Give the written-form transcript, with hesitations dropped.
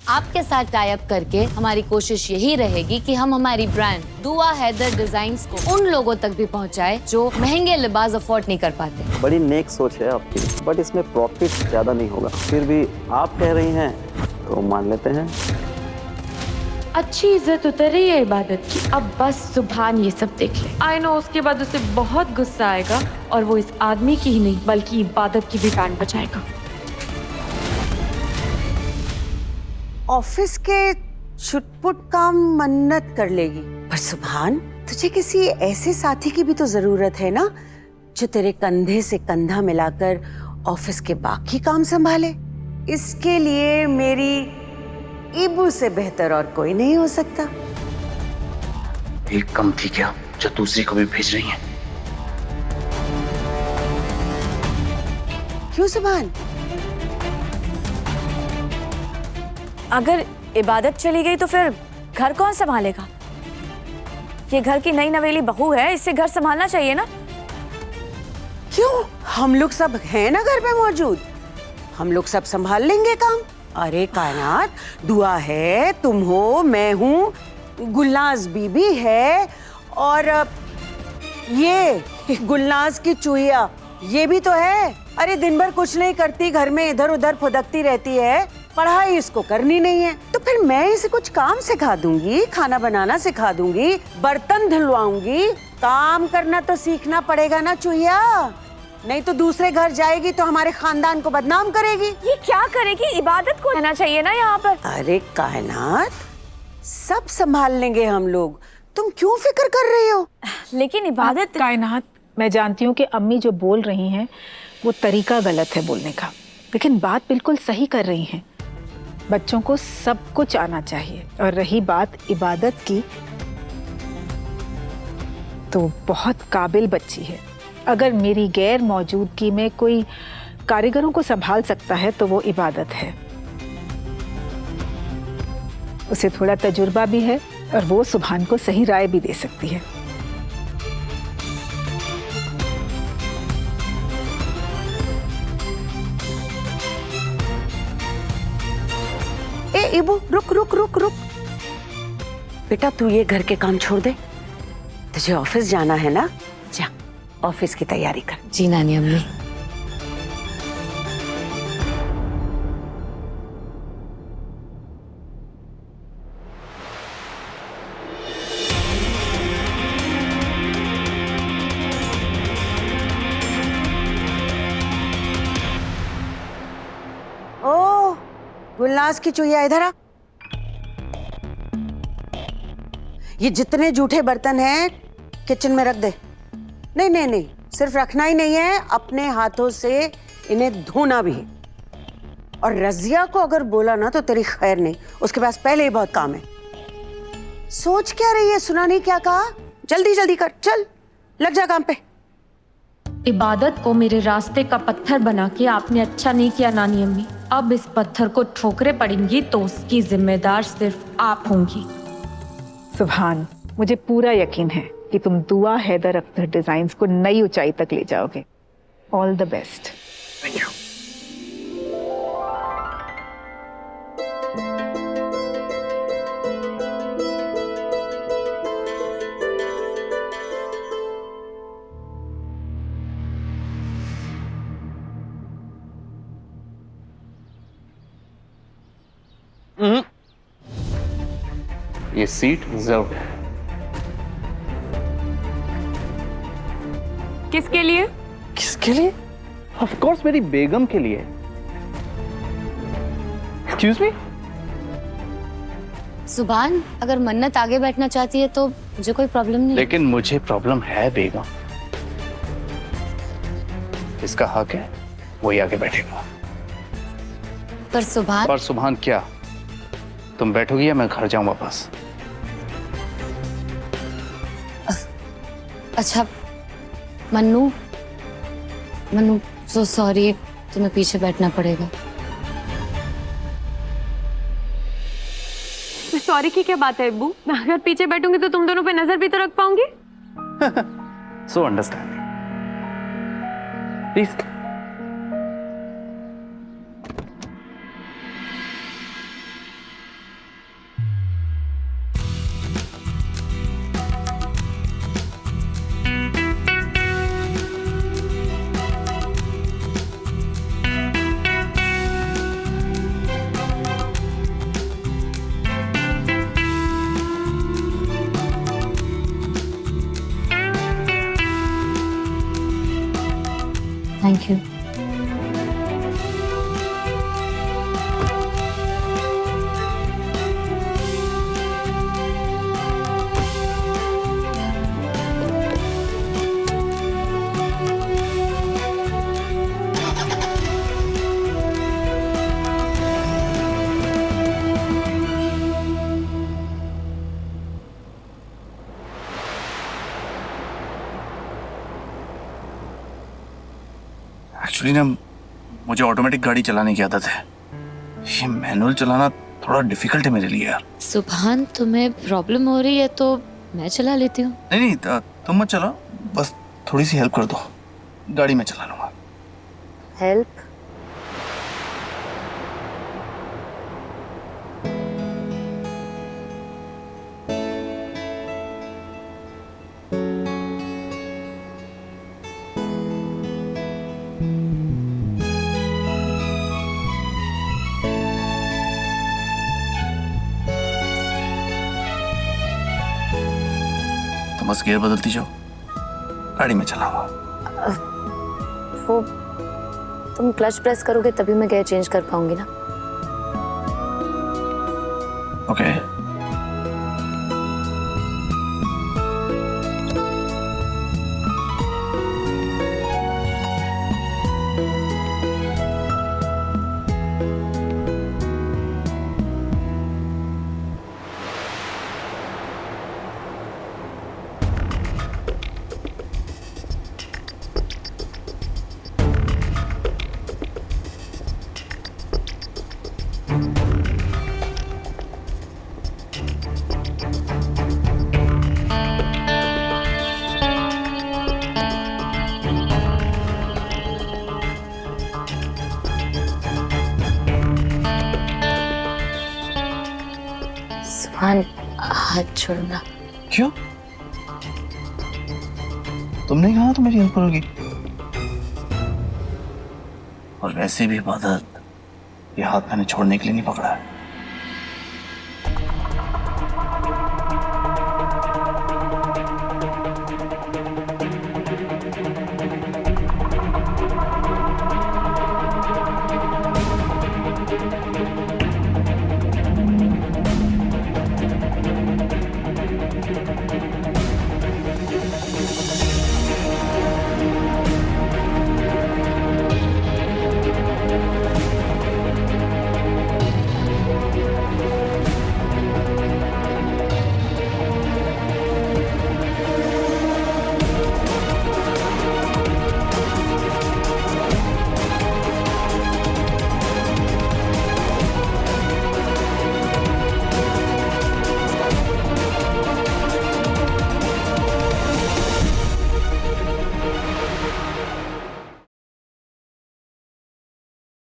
आपके साथ tie up करके हमारी कोशिश यही रहेगी कि हम हमारी ब्रांड दुआ हैदर डिजाइन्स को उन लोगों तक भी पहुंचाए जो महंगे लिबास अफोर्ड नहीं कर पाते। बड़ी नेक सोच है आपकी, बट इसमें प्रॉफिट ज्यादा नहीं होगा। फिर भी आप कह रही हैं तो मान लेते हैं। अच्छी इज्जत उतर रही है इबादत की। अब बस सुभान ये सब देख ले। आई नो उसके बाद उसे बहुत गुस्सा आएगा और वो इस आदमी की ही नहीं बल्कि इबादत की भी बैंड बजाएगा। ऑफिस के छुटपुट काम मन्नत कर लेगी, पर सुभान तुझे किसी ऐसे साथी की भी तो जरूरत है ना, जो तेरे कंधे से कंधा मिलाकर ऑफिस के बाकी काम संभाले। इसके लिए मेरी इबू से बेहतर और कोई नहीं हो सकता। एक कम थी क्या जो दूसरी को भी भेज रही हैं? क्यों सुभान? अगर इबादत चली गई तो फिर घर कौन संभालेगा? ये घर की नई नवेली बहू है, इससे घर संभालना चाहिए ना। क्यों? हम लोग सब हैं ना घर पे मौजूद, हम लोग सब संभाल लेंगे काम। अरे कायनात, दुआ है, तुम हो, मैं हूँ, गुलनाज बीबी है, और ये गुलनाज की चूहिया ये भी तो है। अरे दिन भर कुछ नहीं करती, घर में इधर उधर फुदकती रहती है, पढ़ाई इसको करनी नहीं है, तो फिर मैं इसे कुछ काम सिखा दूंगी, खाना बनाना सिखा दूंगी, बर्तन धुलवाऊंगी। काम करना तो सीखना पड़ेगा ना चूहिया, नहीं तो दूसरे घर जाएगी तो हमारे खानदान को बदनाम करेगी। ये क्या करेगी? इबादत को रहना चाहिए ना यहाँ पर। अरे कायनात, सब संभाल लेंगे हम लोग, तुम क्यों फिक्र कर रही हो? लेकिन इबादत कायनात, मैं जानती हूँ कि अम्मी जो बोल रही हैं वो तरीका गलत है बोलने का, लेकिन बात बिल्कुल सही कर रही हैं। बच्चों को सब कुछ आना चाहिए, और रही बात इबादत की, तो बहुत काबिल बच्ची है। अगर मेरी गैर मौजूदगी में कोई कारीगरों को संभाल सकता है तो वो इबादत है। उसे थोड़ा तजुर्बा भी है और वो सुभान को सही राय भी दे सकती है। ए इबू, रुक रुक रुक रुक बेटा, तू ये घर के काम छोड़ दे, तुझे ऑफिस जाना है ना, जा ऑफिस की तैयारी कर। जी नानी अम्मी। ओ गुलनाज की चुहिया, इधर आ। ये जितने जूठे बर्तन हैं किचन में रख दे। नहीं नहीं नहीं, सिर्फ रखना ही नहीं है, अपने हाथों से इन्हें धोना भी है। और रजिया को अगर बोला ना तो तेरी खैर नहीं, उसके पास पहले ही बहुत काम है। सोच क्या रही है? सुना नहीं क्या कहा? जल्दी जल्दी कर, चल लग जा काम पे। इबादत को मेरे रास्ते का पत्थर बना के आपने अच्छा नहीं किया नानी अम्मी। अब इस पत्थर को ठोकरें पड़ेंगी तो उसकी जिम्मेदार सिर्फ आप होंगी। सुभान, मुझे पूरा यकीन है कि तुम दुआ हैदर अख्तर डिजाइन्स को नई ऊंचाई तक ले जाओगे। All the best. Thank you. ये सीट रिजर्व है। किसके लिए? किसके लिए? ऑफ कोर्स मेरी बेगम के लिए। Excuse me? सुभान, अगर मन्नत आगे बैठना चाहती है तो मुझे कोई प्रॉब्लम नहीं। लेकिन मुझे प्रॉब्लम है बेगम। इसका हक है, वही आगे बैठेगा। पर सुभान। पर सुभान क्या? तुम बैठोगी या मैं घर जाऊं वापस? अच्छा मन्नू, मन्नू सो सॉरी, तुम्हें पीछे बैठना पड़ेगा। सॉरी की क्या बात है अब्बू? मैं अगर पीछे बैठूंगी तो तुम दोनों पे नजर भी तो रख पाऊंगी। So understanding. Please. Thank you. Actually ना मुझे ऑटोमेटिक गाड़ी चलाने की आदत है, ये मैनुअल चलाना थोड़ा डिफिकल्ट है मेरे लिए यार। सुभान, तुम्हें प्रॉब्लम हो रही है तो मैं चला लेती हूँ। नहीं नहीं, तुम मत चलाओ, बस थोड़ी सी हेल्प कर दो, गाड़ी में चला लूंगा। हेल्प? तो बस गियर बदलती जाओ, गाड़ी में चलाऊंगा। वो तुम क्लच प्रेस करोगे तभी मैं गियर चेंज कर पाऊंगी ना। ओके। सुभान, हाथ छोड़ना। क्यों? तुमने कहा तो मेरी हेल्प करोगी। और वैसे भी इबादत, ये हाथ मैंने छोड़ने के लिए नहीं पकड़ा है।